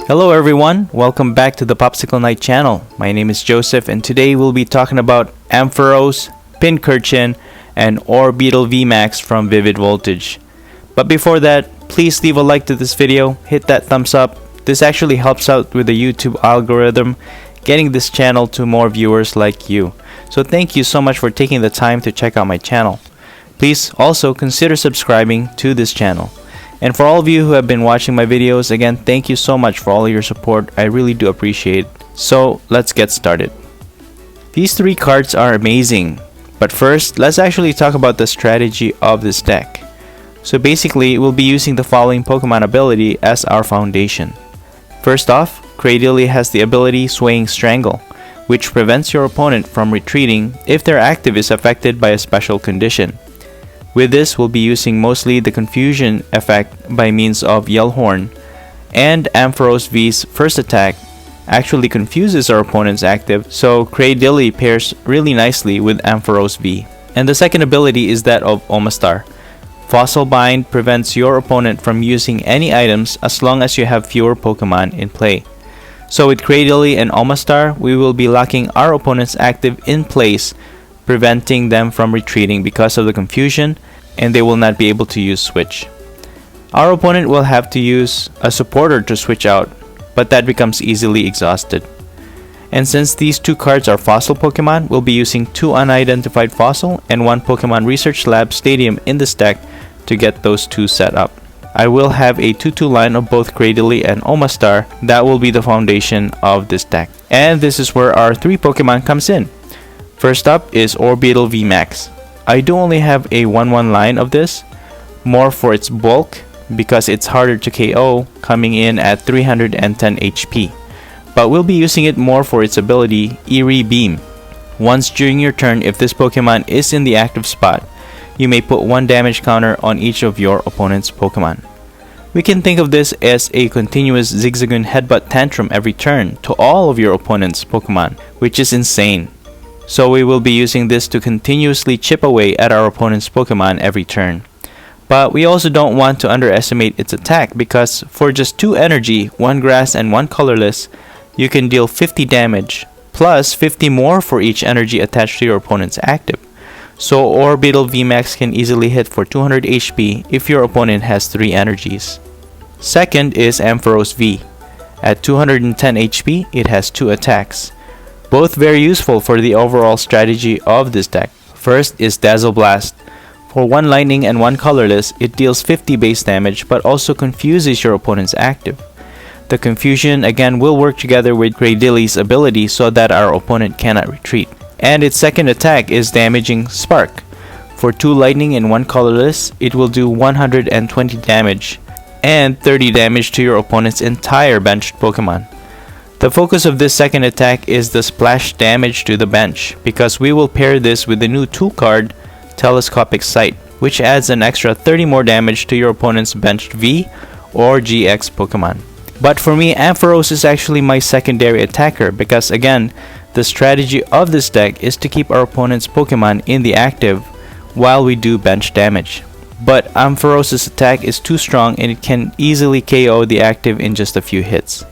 Hello everyone, welcome back to the POPSICLE KNIGHT channel. My name is Joseph and today we'll be talking about Ampharos, Pincurchin, and Orbeetle VMAX from Vivid Voltage. But before that, please leave a like to this video, hit that thumbs up. This actually helps out with the YouTube algorithm, getting this channel to more viewers like you. So thank you so much for taking the time to check out my channel. Please also consider subscribing to this channel. And for all of you who have been watching my videos, again, thank you so much for all your support. I really do appreciate it. So let's get started. These three cards are amazing. But first, let's actually talk about the strategy of this deck. So basically, we'll be using the following Pokemon ability as our foundation. First off, Cradily has the ability Swaying Strangle, which prevents your opponent from retreating if their active is affected by a special condition. With this, we'll be using mostly the confusion effect by means of Yellhorn, and Ampharos V's first attack actually confuses our opponent's active, so Cradily pairs really nicely with Ampharos V. And the second ability is that of Omastar. Fossil Bind prevents your opponent from using any items as long as you have fewer Pokemon in play. So with Cradily and Omastar, we will be locking our opponent's active in place, preventing them from retreating because of the confusion, and they will not be able to use Switch. Our opponent will have to use a supporter to switch out, but that becomes easily exhausted. And since these two cards are fossil Pokemon, we'll be using 2 unidentified fossil and 1 Pokemon Research Lab Stadium in this deck to get those 2 set up. I will have a 2-2 line of both Cradily and Omastar. That will be the foundation of this deck. And this is where our 3 Pokemon comes in. First up is Orbeetle VMAX. I do only have a 1-1 line of this, more for its bulk because it's harder to KO, coming in at 310 HP. But we'll be using it more for its ability Eerie Beam. Once during your turn, if this Pokemon is in the active spot, you may put 1 damage counter on each of your opponent's Pokemon. We can think of this as a continuous Zigzagoon Headbutt Tantrum every turn to all of your opponent's Pokemon, which is insane. So we will be using this to continuously chip away at our opponent's Pokemon every turn. But we also don't want to underestimate its attack because for just 2 energy, 1 grass and 1 colorless, you can deal 50 damage, plus 50 more for each energy attached to your opponent's active. So Orbeetle VMAX can easily hit for 200 HP if your opponent has 3 energies. Second is Ampharos V. At 210 HP, it has 2 attacks. Both very useful for the overall strategy of this deck. First is Dazzle Blast. For 1 lightning and 1 colorless, it deals 50 base damage but also confuses your opponent's active. The confusion again will work together with Cradily's ability so that our opponent cannot retreat. And its second attack is Damaging Spark. For 2 lightning and 1 colorless, it will do 120 damage and 30 damage to your opponent's entire benched Pokemon. The focus of this second attack is the splash damage to the bench because we will pair this with the new tool card Telescopic Sight, which adds an extra 30 more damage to your opponent's benched V or GX Pokemon. But for me, Ampharos is actually my secondary attacker because again, the strategy of this deck is to keep our opponent's Pokemon in the active while we do bench damage. But Ampharos' attack is too strong and it can easily KO the active in just a few hits.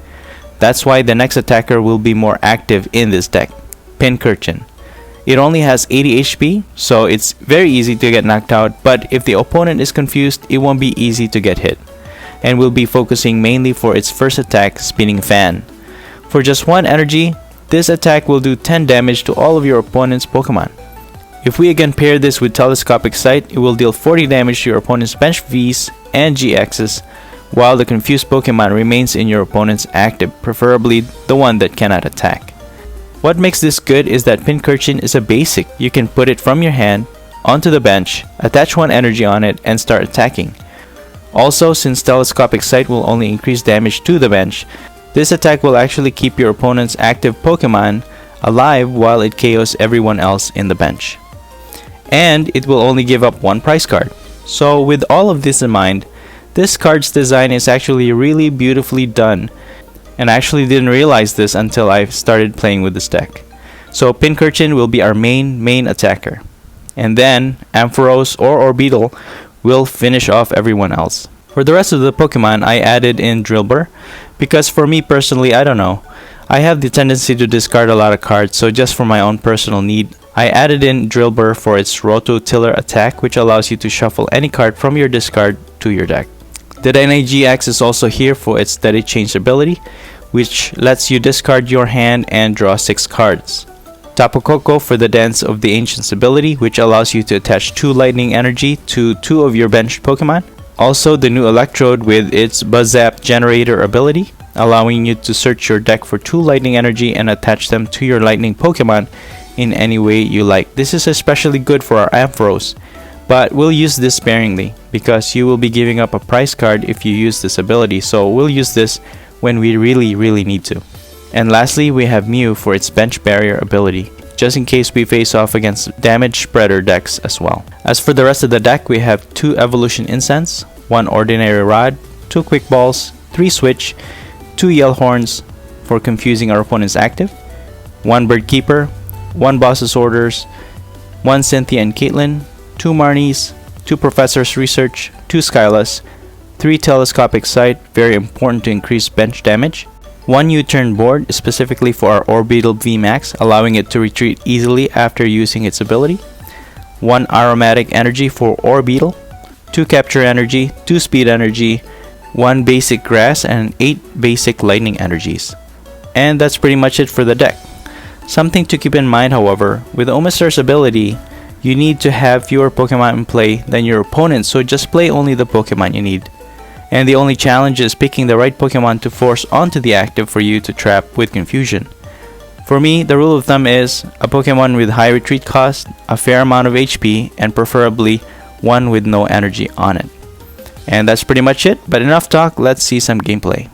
That's why the next attacker will be more active in this deck, Pincurchin. It only has 80 HP, so it's very easy to get knocked out, but if the opponent is confused, it won't be easy to get hit. And we'll be focusing mainly for its first attack, Spinning Fan. For just 1 energy, this attack will do 10 damage to all of your opponent's Pokemon. If we again pair this with Telescopic Sight, it will deal 40 damage to your opponent's bench Vs and GXs, while the confused Pokemon remains in your opponent's active, preferably the one that cannot attack. What makes this good is that Pincurchin is a basic. You can put it from your hand onto the bench, attach 1 energy on it, and start attacking. Also, since Telescopic Sight will only increase damage to the bench, this attack will actually keep your opponent's active Pokemon alive while it KOs everyone else in the bench. And it will only give up 1 prize card. So with all of this in mind, this card's design is actually really beautifully done, and I actually didn't realize this until I started playing with this deck. So Pincurchin will be our main attacker, and then Ampharos or Orbeetle will finish off everyone else. For the rest of the Pokemon, I added in Drilbur, because for me personally, I don't know, I have the tendency to discard a lot of cards, so just for my own personal need, I added in Drilbur for its Rototiller attack, which allows you to shuffle any card from your discard to your deck. The NAGX is also here for its Steady Change ability, which lets you discard your hand and draw 6 cards. Tapu Koko for the Dance of the Ancients ability, which allows you to attach 2 lightning energy to 2 of your benched Pokemon. Also the new Electrode with its Buzzap Generator ability, allowing you to search your deck for 2 lightning energy and attach them to your lightning Pokemon in any way you like. This is especially good for our Ampharos, but we'll use this sparingly because you will be giving up a prize card if you use this ability, so we'll use this when we really need to. And lastly, we have Mew for its Bench Barrier ability, just in case we face off against damage spreader decks as well. As for the rest of the deck, we have 2 Evolution Incense, 1 Ordinary Rod, 2 Quick Balls, 3 Switch, 2 Yell Horns for confusing our opponent's active, 1 Bird Keeper, 1 Boss's Orders, 1 Cynthia and Caitlyn, 2 Marnies, 2 Professor's Research, 2 Skylas, 3 Telescopic Sight, very important to increase bench damage, 1 U-turn board specifically for our Orbeetle VMAX, allowing it to retreat easily after using its ability, 1 Aromatic Energy for Orbeetle, 2 Capture Energy, 2 Speed Energy, 1 Basic Grass, and 8 Basic Lightning Energies. And that's pretty much it for the deck. Something to keep in mind, however, with Omastar's ability, you need to have fewer Pokemon in play than your opponent, so just play only the Pokemon you need. And the only challenge is picking the right Pokemon to force onto the active for you to trap with confusion. For me, the rule of thumb is a Pokemon with high retreat cost, a fair amount of HP, and preferably one with no energy on it. And that's pretty much it, but enough talk, let's see some gameplay.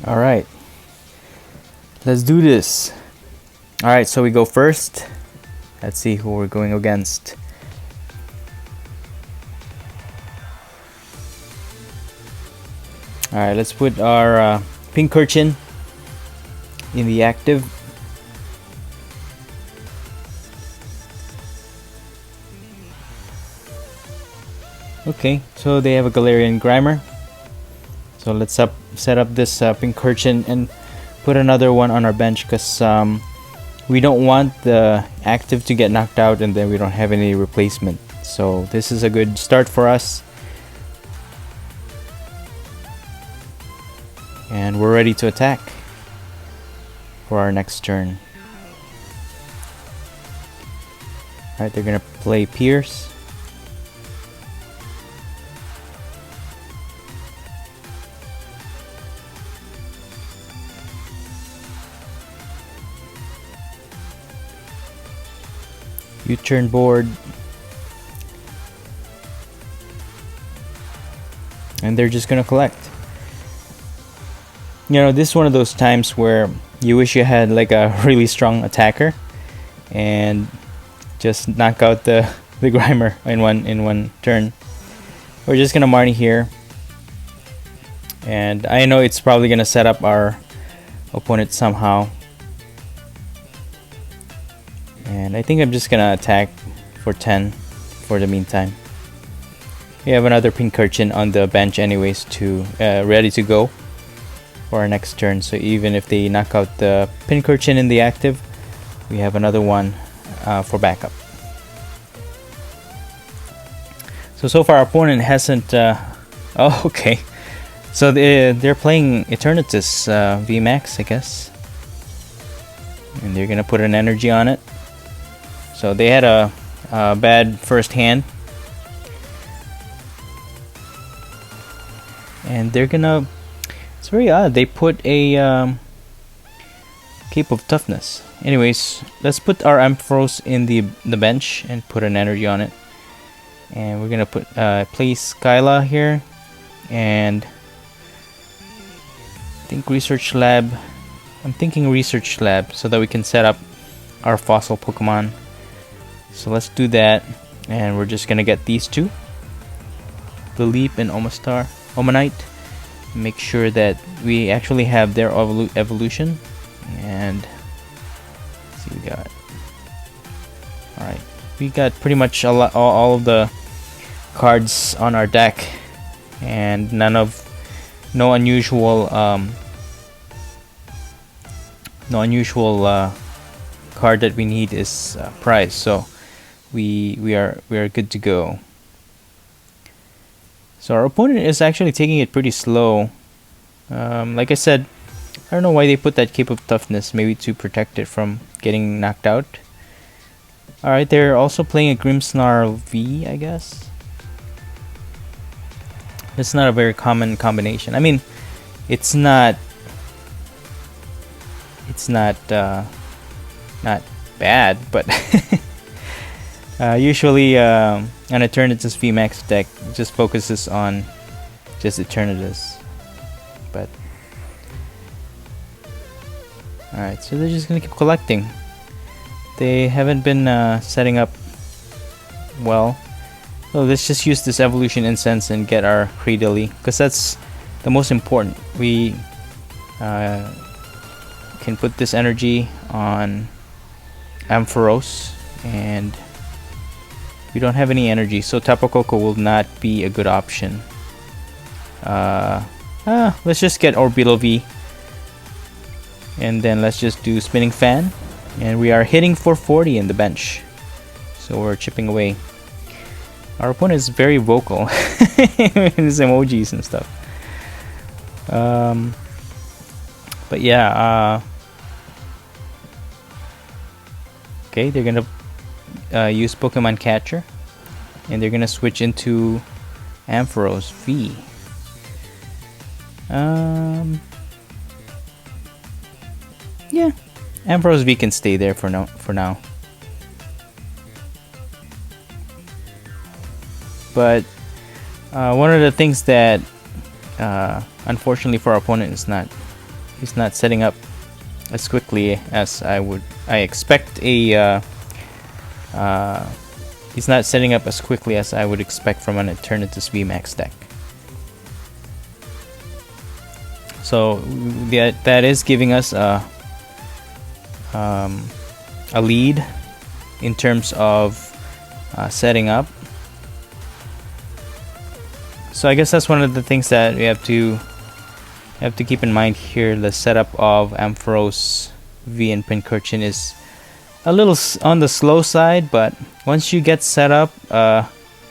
Alright, let's do this. Alright, so we go first. Let's see who we're going against. Alright, let's put our Pincurchin in the active. Okay, so they have a Galarian Grimer. So let's set up this Pincurchin and put another one on our bench because we don't want the active to get knocked out and then we don't have any replacement. So this is a good start for us. And we're ready to attack for our next turn. Alright, they're gonna play Pierce. U-turn board. And they're just gonna collect. You know, this is one of those times where you wish you had like a really strong attacker and just knock out the Grimer in one turn. We're just gonna Marnie here, and I know it's probably gonna set up our opponent somehow, and I think I'm just gonna attack for 10 for the meantime. We have another Pincurchin on the bench anyways to ready to go for our next turn, so even if they knock out the Pincurchin in the active, we have another one for backup. So far our opponent hasn't oh, okay, so they're playing Eternatus VMAX, I guess, and they're gonna put an energy on it. So they had a bad first hand, and they're gonna, it's very odd, they put a Cape of Toughness. Anyways, let's put our Ampharos in the bench and put an energy on it. And we're gonna put play Skyla here, and I think Research Lab. I'm thinking Research Lab so that we can set up our fossil Pokemon. So let's do that, and we're just gonna get these two, the Leap and Omanyte. Make sure that we actually have their evolution, and let's see, we got, all right, we got pretty much all of the cards on our deck, and no unusual card that we need is priced, so we are good to go. So our opponent is actually taking it pretty slow. Like I said, I don't know why they put that Cape of Toughness, maybe to protect it from getting knocked out. Alright, they're also playing a Grimmsnarl V, I guess. It's not a very common combination. I mean, it's not not bad, but usually an Eternatus VMAX deck just focuses on just Eternatus. But alright, so they're just gonna keep collecting. They haven't been setting up well. So let's just use this Evolution Incense and get our Cradily, because that's the most important. We can put this energy on Ampharos, and we don't have any energy, so Tapu Koko will not be a good option. Let's just get Orbeetle V, and then let's just do Spinning Fan, and we are hitting 440 in the bench, so we're chipping away. Our opponent is very vocal in his emojis and stuff. But yeah, okay, they're gonna use Pokemon Catcher, and they're gonna switch into Ampharos V. Yeah, Ampharos V can stay there for now. But one of the things that unfortunately for our opponent is he's not setting up as quickly as I expect he's not setting up as quickly as I would expect from an Eternatus VMAX deck. So that is giving us a lead in terms of setting up. So I guess that's one of the things that we have to keep in mind here. The setup of Ampharos V and Pincurchin is a little on the slow side, but once you get set up,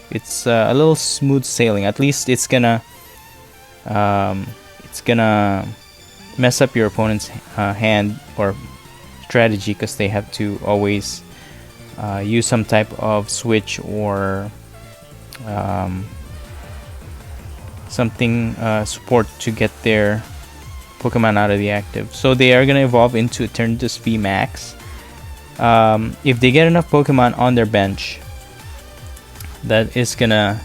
it's a little smooth sailing. At least it's gonna mess up your opponent's hand or strategy, because they have to always use some type of switch or something support to get their Pokemon out of the active. So they are gonna evolve into Eternatus VMAX. If they get enough Pokemon on their bench, that is gonna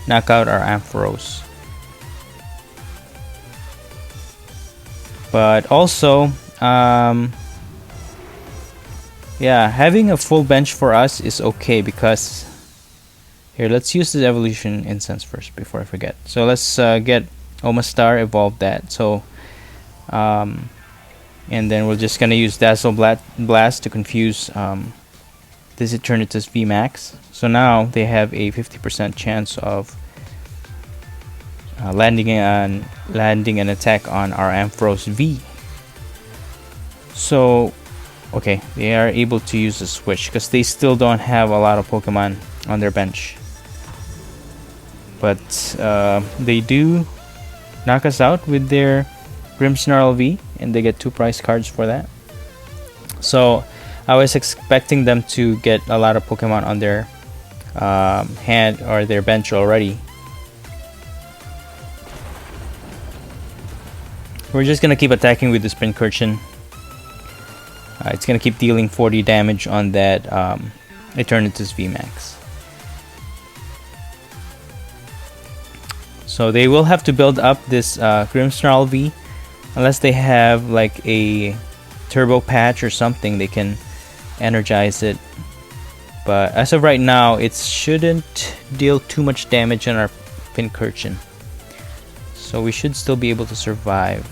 knock out our Ampharos. But also, yeah, having a full bench for us is okay, because here, let's use the Evolution Incense first before I forget. So let's get Omastar, evolve that. So, and then we're just gonna use Dazzle Blast to confuse this Eternatus VMAX. So now they have a 50% chance of landing an attack on our Ampharos V. So, okay, they are able to use the switch because they still don't have a lot of Pokemon on their bench. But they do knock us out with their Grimmsnarl V, and they get 2 prize cards for that. So I was expecting them to get a lot of Pokemon on their hand or their bench already. We're just gonna keep attacking with this Pincurchin. It's gonna keep dealing 40 damage on that Eternatus VMAX. So they will have to build up this Grimmsnarl V, unless they have like a turbo patch or something, they can energize it. But as of right now, it shouldn't deal too much damage on our Pincurchin. So we should still be able to survive.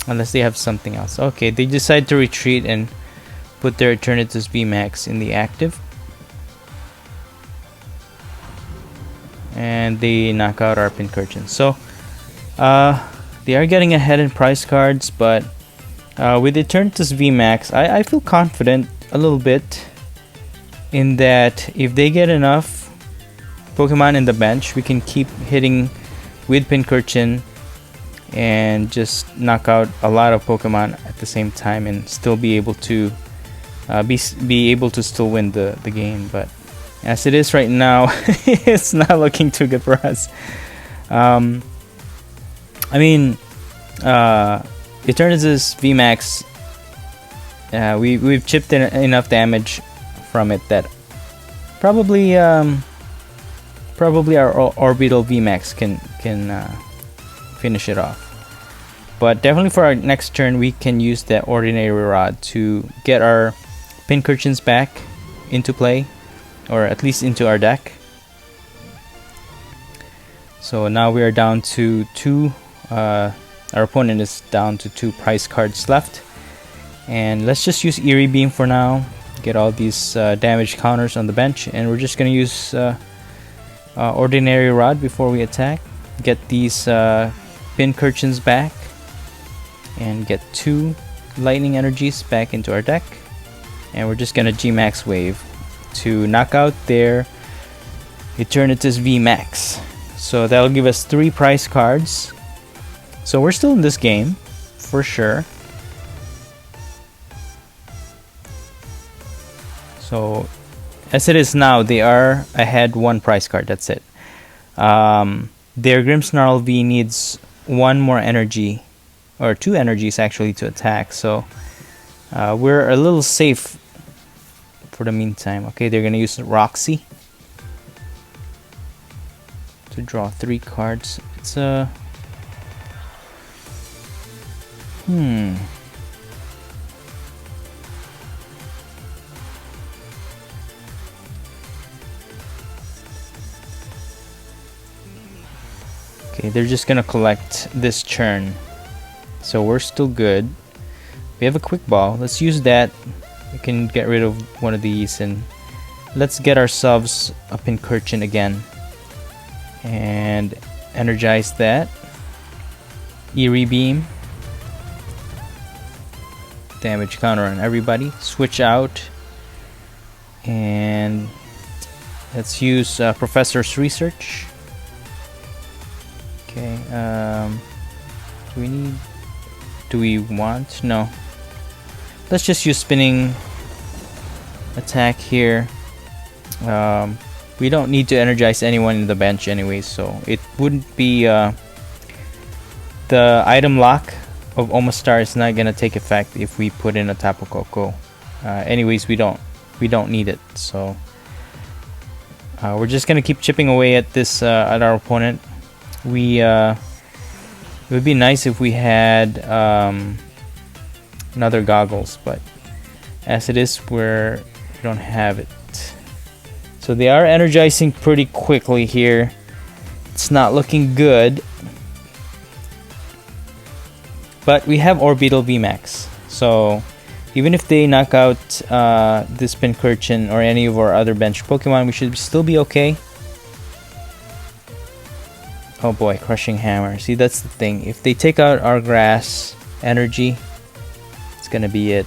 Unless they have something else. Okay, they decide to retreat and put their Eternatus VMAX in the active. and they knock out our Pincurchin. So they are getting ahead in price cards, but with Eternatus VMAX, I feel confident a little bit in that if they get enough Pokemon in the bench, we can keep hitting with Pincurchin and just knock out a lot of Pokemon at the same time and still be able to be able to still win the game. But as it is right now, it's not looking too good for us. I mean, Eternatus VMAX, we've chipped in enough damage from it that probably our Orbeetle VMAX can finish it off. But definitely for our next turn, we can use that Ordinary Rod to get our Pincurchins back into play, or at least into our deck. So now we are down to 2. Our opponent is down to 2 prize cards left, and let's just use Eerie Beam for now. Get all these damage counters on the bench, and we're just gonna use Ordinary Rod before we attack. Get these Pincurchins back, and get 2 Lightning Energies back into our deck, and we're just gonna G-Max Wave to knock out their Eternatus VMAX. So that'll give us 3 prize cards. So we're still in this game for sure. So as it is now, they are ahead 1 prize card. That's it. Their Grimmsnarl V needs 1 more energy, or 2 energies actually, to attack. So we're a little safe for the meantime. Okay, they're gonna use Roxy to draw 3 cards. It's a okay, they're just gonna collect this churn, so we're still good. We have a quick ball. Let's use that. We can get rid of one of these, and let's get ourselves a Pincurchin again and energize that. Eerie Beam, damage counter on everybody. Switch out, and let's use Professor's Research. Okay, do we want? No. Let's just use Spinning Attack here. We don't need to energize anyone in the bench anyway, so it wouldn't be the item lock of Omastar is not gonna take effect if we put in a Tapu Koko. Anyways, we don't need it, so we're just gonna keep chipping away at this at our opponent. It would be nice if we had another Goggles, but as it is, we don't have it. So they are energizing pretty quickly here. It's not looking good, but we have Orbeetle VMAX, so even if they knock out this Pincurchin or any of our other bench Pokemon, we should still be okay. Oh boy, Crushing Hammer. See, that's the thing. If they take out our grass energy, it's gonna be it.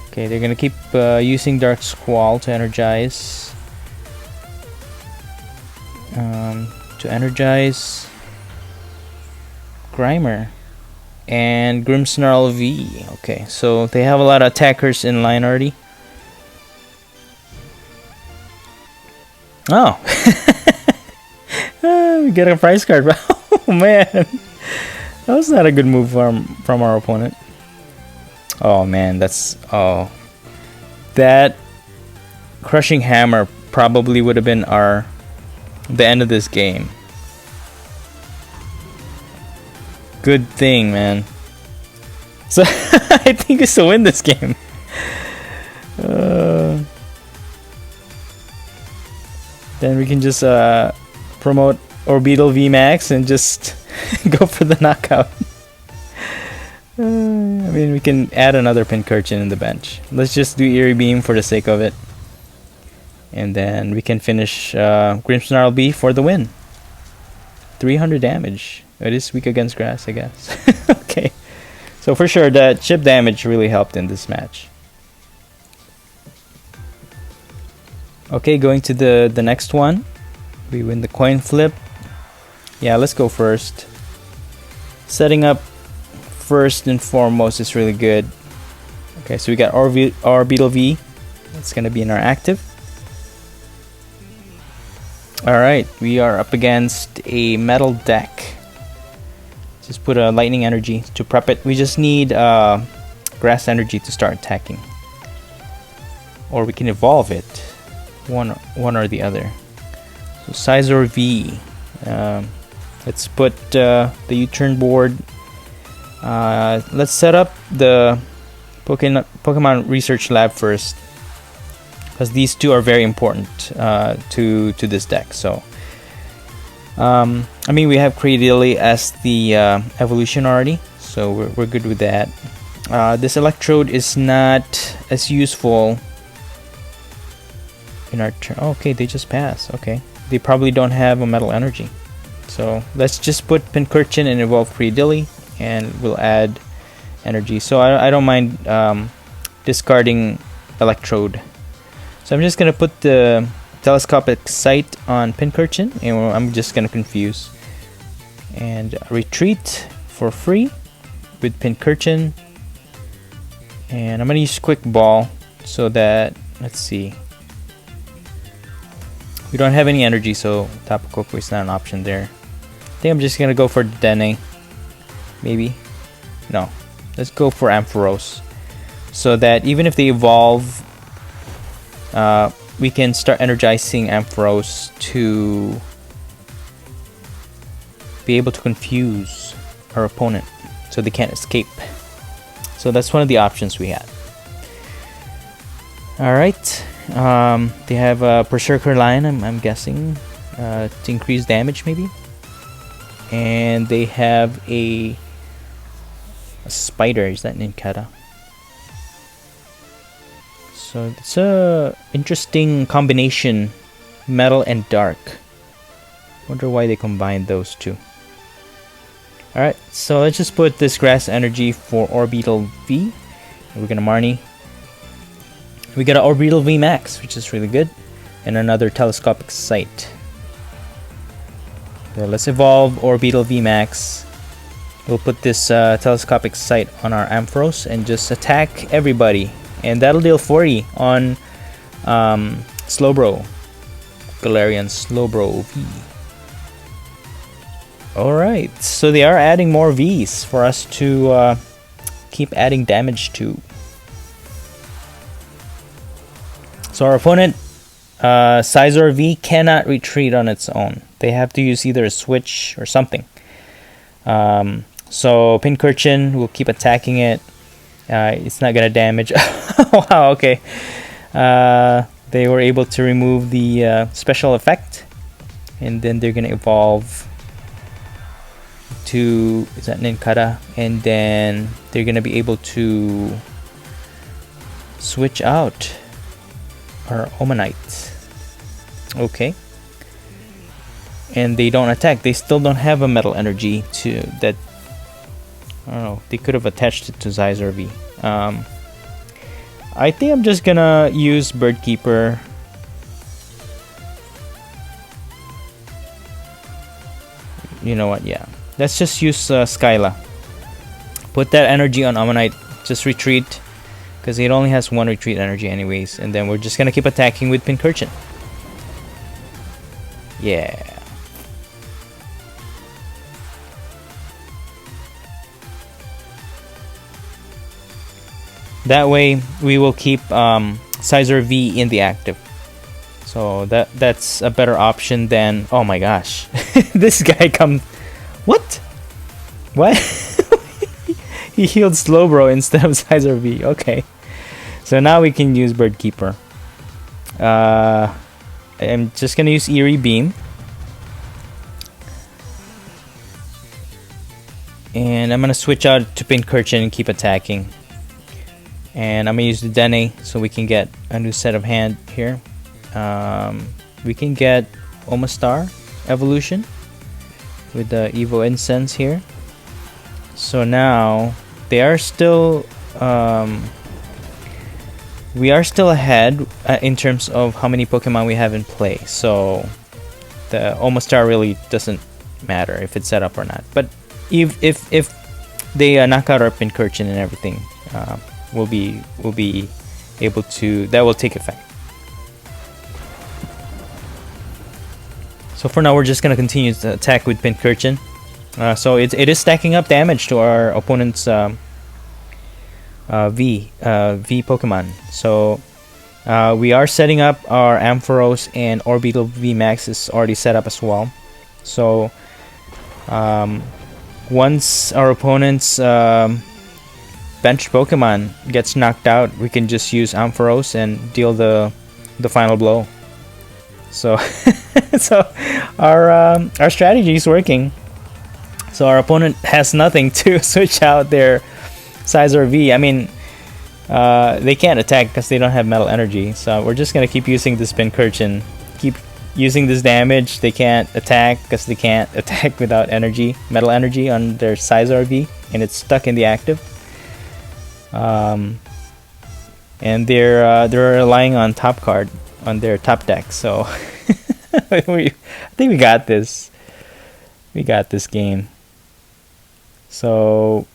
Okay, they're gonna keep using Dark Squall to energize. To energize Grimer and Grimmsnarl V. Okay, so they have a lot of attackers in line already. Oh, we get a prize card. Oh man, that was not a good move from our opponent. Oh man, that Crushing Hammer probably would have been the end of this game. Good thing, man. So I think we still win this game. Then we can just promote Orbeetle VMAX and just go for the knockout. I mean, we can add another Pincurchin in the bench. Let's just do Eerie Beam for the sake of it. And then we can finish Grimmsnarl B for the win. 300 damage. It is weak against grass, I guess. Okay. So for sure, that chip damage really helped in this match. Okay, going to the next one. We win the coin flip. Yeah, let's go first. Setting up first and foremost is really good. Okay, so we got Orbeetle V. That's going to be in our active. Alright, we are up against a metal deck. Just put a lightning energy to prep it. We just need grass energy to start attacking. Or we can evolve it. One or the other. So Scizor V. Let's put the U-turn board. Let's set up the Pokemon Research Lab first, because these two are very important to this deck. So I mean, we have Cradily as the evolution already, so we're good with that. This Electrode is not as useful in our turn. Oh, okay, they just pass. Okay, they probably don't have a metal energy, so let's just put Pincurchin and evolve Cradily, and we'll add energy. So I don't mind discarding Electrode. So I'm just gonna put the Telescopic Sight on Pincurchin, and I'm just gonna confuse and retreat for free with Pincurchin, and I'm gonna use Quick Ball so that, let's see, we don't have any energy, so Tapu Koko is not an option there. I think I'm just gonna go for Dene. Maybe. No. Let's go for Ampharos. So that even if they evolve, we can start energizing Ampharos to be able to confuse our opponent so they can't escape. So that's one of the options we had. Alright. They have a Berserker line, I'm guessing, to increase damage maybe. And they have a spider. Is that Ninkata? So it's a interesting combination, metal and dark. Wonder why they combined those two. Alright, so let's just put this grass energy for Orbeetle V. We're gonna Marnie. We got an Orbeetle VMAX, which is really good, and another Telescopic Sight. So let's evolve Orbeetle VMAX. We'll put this Telescopic Sight on our Ampharos and just attack everybody. And that'll deal 40 on Slowbro. Galarian Slowbro V. Alright, so they are adding more Vs for us to keep adding damage to. So our opponent, Scizor V, cannot retreat on its own. They have to use either a switch or something. So Pincurchin will keep attacking it. It's not gonna damage. Wow, okay. They were able to remove the special effect, and then they're gonna evolve to, is that Ninkata? And then they're gonna be able to switch out our Omanyte. Okay. And they don't attack. They still don't have a metal energy to that. I don't know. They could have attached it to Scizor V. I think I'm just gonna use Bird Keeper. You know what? Yeah. Let's just use Skyla. Put that energy on Omanyte. Just retreat, because it only has one retreat energy anyways. And then we're just gonna keep attacking with Pincurchin. Yeah. That way we will keep Scizor V in the active. So that's a better option than, oh my gosh. This guy comes. What? What? He healed Slowbro instead of Scizor V. Okay. So now we can use Bird Keeper. I'm just gonna use Eerie Beam. And I'm gonna switch out to Pincurchin and keep attacking. And I'm gonna use the Dene so we can get a new set of hand here. we can get Omastar evolution with the Evo Incense here. So now they are still we are still ahead in terms of how many Pokemon we have in play. So the Omastar really doesn't matter if it's set up or not. But if they knock out our Pincurchin and everything, we'll be able to, that will take effect. So for now, we're just gonna continue to attack with Pincurchin. So it is stacking up damage to our opponent's V Pokemon. So we are setting up our Ampharos, and Orbeetle VMAX is already set up as well. So once our opponent's bench Pokemon gets knocked out, we can just use Ampharos and deal the final blow. So so our strategy is working. So our opponent has nothing to switch out their Scizor V. I mean, they can't attack because they don't have Metal Energy. So we're just gonna keep using this Pincurchin, keep using this damage. They can't attack because they can't attack without energy, Metal Energy on their Scizor V, and it's stuck in the active. And they're relying on top card on their top deck. So I think we got this. We got this game. So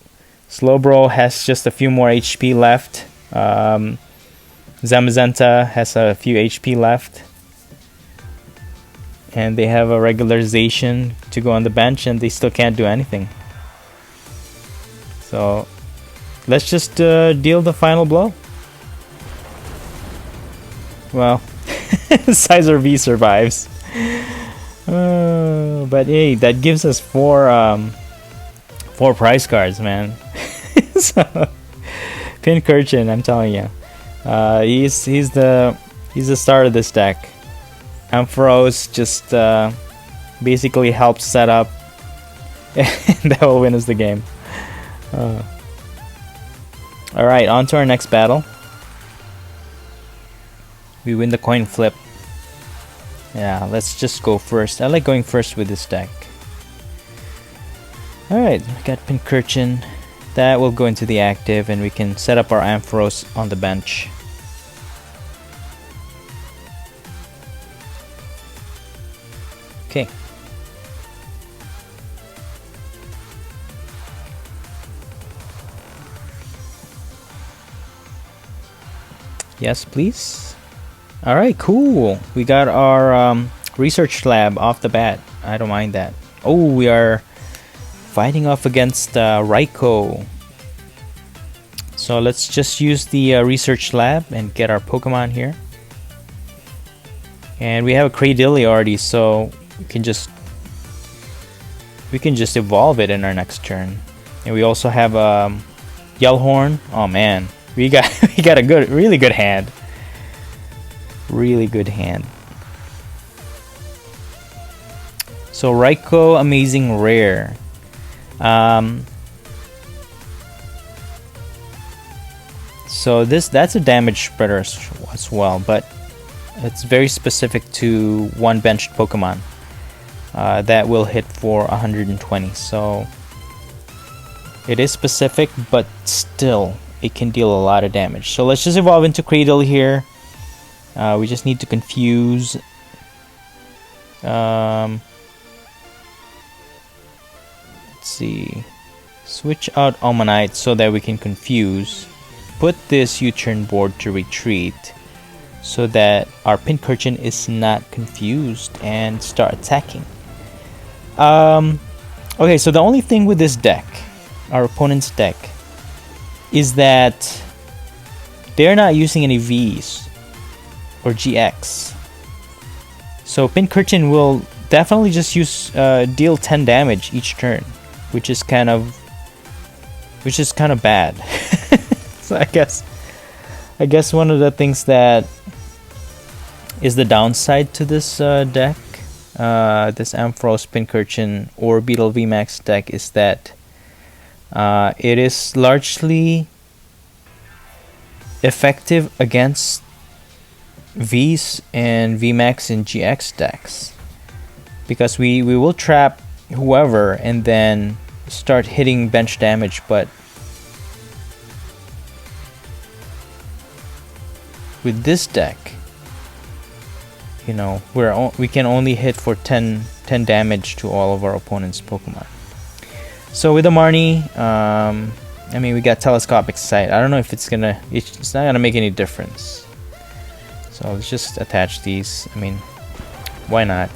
Slowbro has just a few more HP left. Zamazenta has a few HP left. And they have a regularization to go on the bench, and they still can't do anything. So let's just deal the final blow. Well, Scizor V survives. But hey, that gives us four prize cards, man. So Pincurchin, I'm telling you, he's the star of this deck. Ampharos just basically helps set up, and that will win us the game. All right, on to our next battle. We win the coin flip. Yeah, let's just go first. I like going first with this deck. Alright, we got Pincurchin. That will go into the active, and we can set up our Ampharos on the bench. Okay. Yes, please. Alright, cool. We got our research lab off the bat. I don't mind that. Oh, we are fighting off against Raikou. So let's just use the research lab and get our Pokemon here. And we have a Cradily already, so we can just evolve it in our next turn. And we also have Yellhorn. Oh man, we got a really good hand. Really good hand. So Raikou, amazing rare. So that's a damage spreader as well, but it's very specific to one benched Pokemon that will hit for 120. So it is specific, but still it can deal a lot of damage. So let's just evolve into Cradle here. We just need to confuse. Let's see. Switch out Omanyte so that we can confuse. Put this U-turn board to retreat so that our Pincurchin is not confused and start attacking. Okay, so the only thing with this deck, our opponent's deck, is that they're not using any Vs or GX. So Pincurchin will definitely just use deal 10 damage each turn, which is kind of bad. So I guess one of the things that is the downside to this deck, this Ampharos Pincurchin or Orbeetle VMAX deck, is that it is largely effective against V's and VMAX and GX decks, because we will trap whoever and then start hitting bench damage, but with this deck, you know, we can only hit for 10 damage to all of our opponent's Pokemon. So with the Marnie, I mean, we got Telescopic Sight. I don't know if it's not gonna make any difference. So let's just attach these. I mean, why not?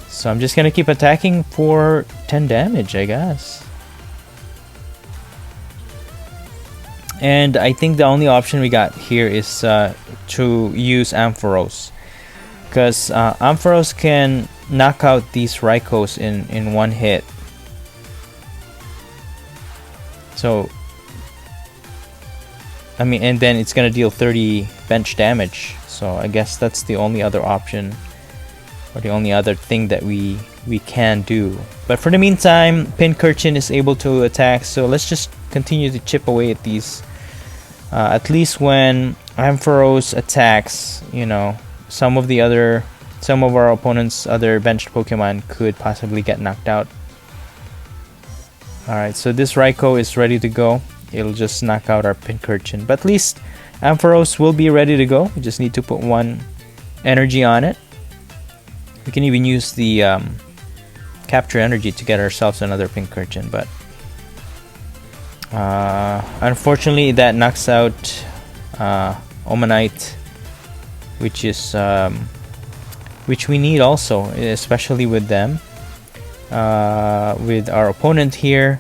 So I'm just gonna keep attacking for 10 damage, I guess. And I think the only option we got here is to use Ampharos, because Ampharos can knock out these Raikous in one hit. So I mean, and then it's gonna deal 30 bench damage. So I guess that's the only other option, or the only other thing that we can do. But for the meantime, Pincurchin is able to attack, so let's just continue to chip away at these. At least when Ampharos attacks, you know, some of our opponent's other benched Pokemon could possibly get knocked out. Alright, so this Raikou is ready to go. It'll just knock out our Pincurchin. But at least Ampharos will be ready to go. We just need to put one energy on it. We can even use the capture energy to get ourselves another Pincurchin, but unfortunately that knocks out Omanyte, which we need also, especially with them. With our opponent here,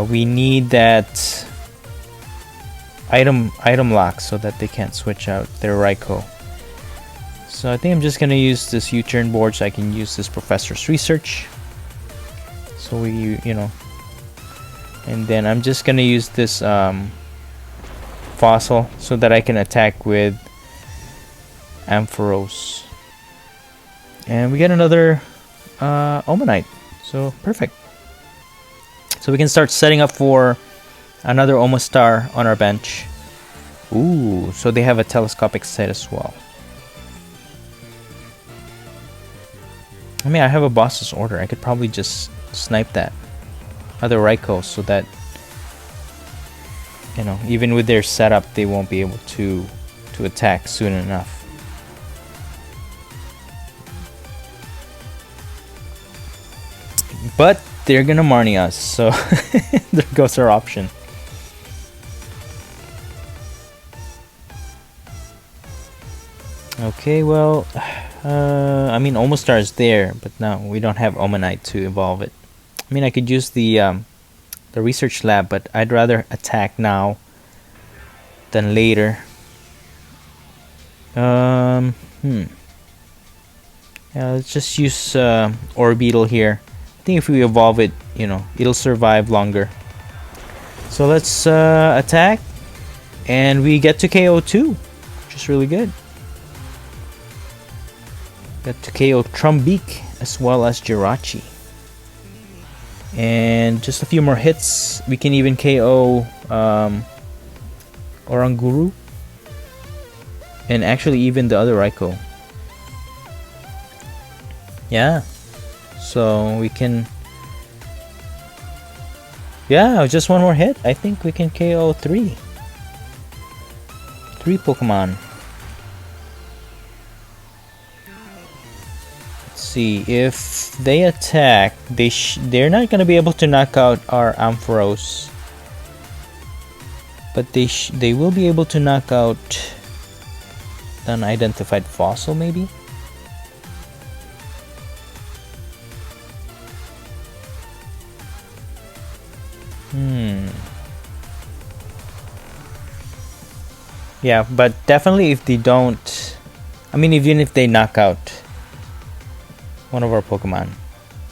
we need that item lock so that they can't switch out their Raikou. So I think I'm just gonna use this U-turn board so I can use this Professor's Research. So you know, and then I'm just gonna use this Fossil so that I can attack with Ampharos. And we get another Omanyte, so perfect. So we can start setting up for another Omastar on our bench. Ooh, so they have a Telescopic Sight as well. I mean, I have a boss's order. I could probably just snipe that other Raikou so that, you know, even with their setup, they won't be able to attack soon enough. But they're gonna Marnie us, so there goes our option. Okay, well, I mean, Omastar is there, but now we don't have Omanyte to evolve it. I mean, I could use the research lab, but I'd rather attack now than later. Yeah, let's just use Orbeetle here. I think if we evolve it, you know, it'll survive longer. So let's attack, and we get to KO 2, which is really good. Get to KO Trumbeak as well as Jirachi. And just a few more hits, we can even KO Oranguru. And actually even the other Raikou. Yeah. So we can... Yeah, just one more hit. I think we can KO 3 Pokemon. See, if they attack, they're not gonna be able to knock out our Ampharos, but they will be able to knock out the unidentified fossil, maybe. Yeah, but definitely if they don't, I mean, even if they knock out one of our Pokemon,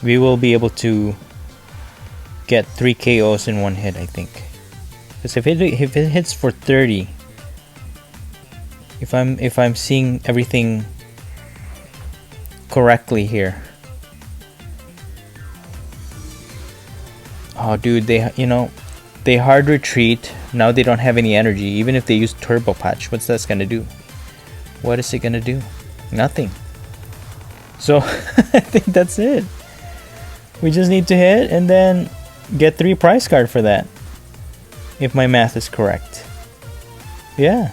we will be able to get 3 KOs in one hit, I think. Because if it hits for 30, if I'm seeing everything correctly here. Oh, dude, you know, They hard retreat. Now they don't have any energy. Even if they use Turbo Patch, what's that gonna do? What is it gonna do? Nothing. So I think that's it. We just need to hit and then get 3 prize card for that. If my math is correct. Yeah.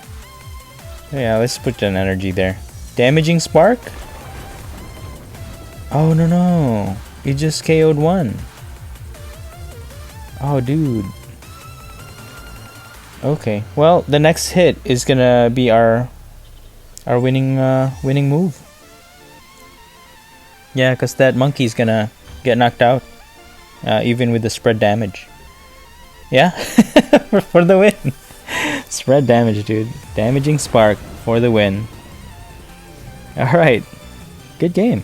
Yeah, let's put an energy there. Damaging Spark? Oh no. It just KO'd 1. Oh dude. Okay. Well, the next hit is gonna be our winning move. Yeah, cause that monkey's gonna get knocked out, even with the spread damage. Yeah, for the win. Spread damage, dude. Damaging Spark for the win. All right, good game.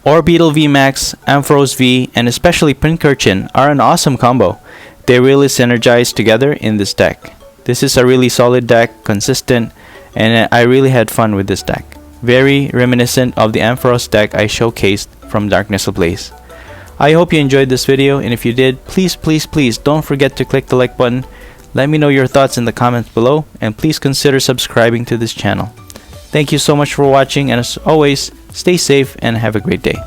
Orbeetle VMAX, Ampharos V, and especially Pincurchin are an awesome combo. They really synergize together in this deck. This is a really solid deck, consistent, and I really had fun with this deck. Very reminiscent of the Ampharos deck I showcased from Darkness Ablaze. I hope you enjoyed this video, and if you did, please don't forget to click the like button. Let me know your thoughts in the comments below, and please consider subscribing to this channel. Thank you so much for watching, and as always, stay safe and have a great day.